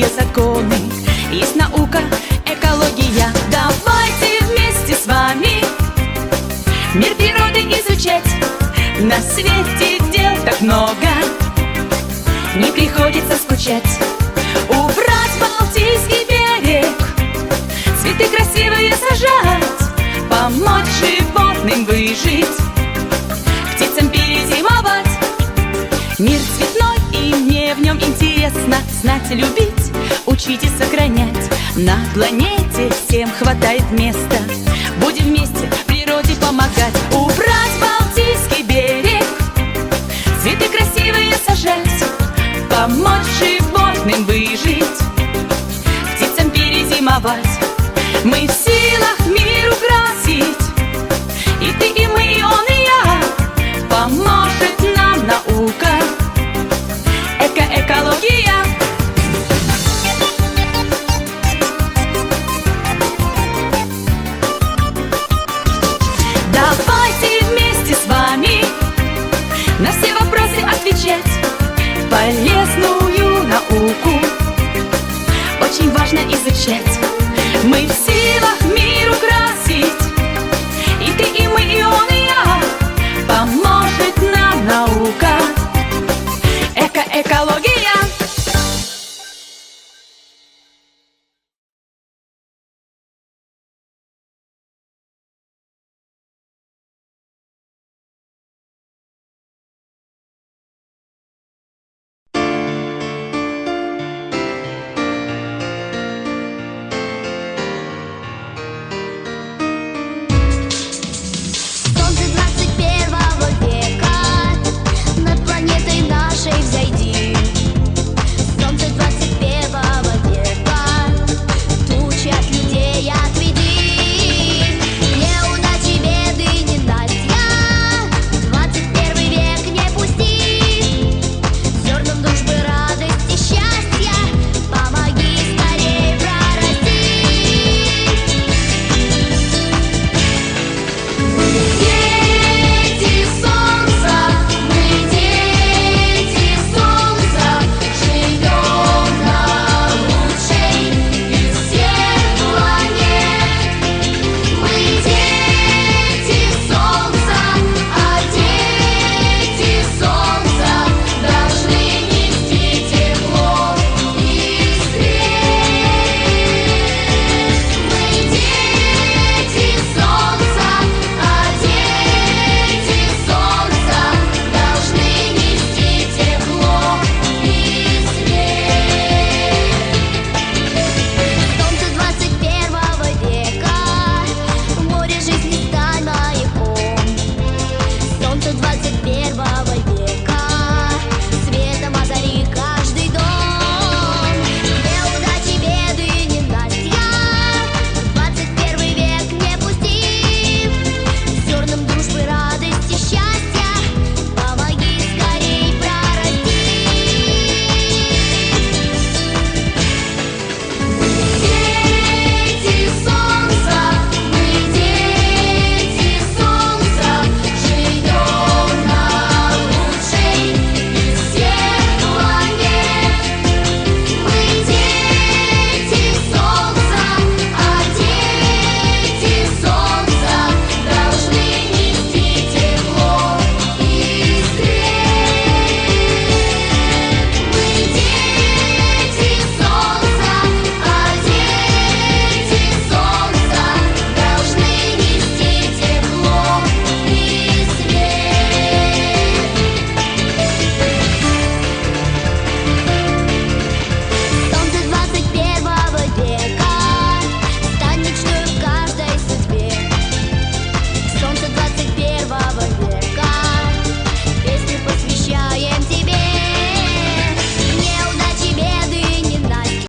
законы. Есть наука, экология. Давайте вместе с вами мир природы изучать. На свете дел так много, не приходится скучать. Убрать Балтийский берег, цветы красивые сажать, помочь животным выжить, птицам перезимовать. Мир цветной, и мне в нем интересно знать и любить, учить и сохранять. На планете всем хватает места, будем вместе природе помогать. Убрать Балтийский берег, цветы красивые сажать, помочь животным выжить, птицам перезимовать. Мы в силах мир украсить, и ты, и мы, и он, и я. Поможет нам наука, экология. Давайте вместе с вами на все вопросы отвечать. Полезную науку очень важно изучать. Мы в силах мир украсить, и ты, и мы, и он, и я. Поможет нам наука, экология.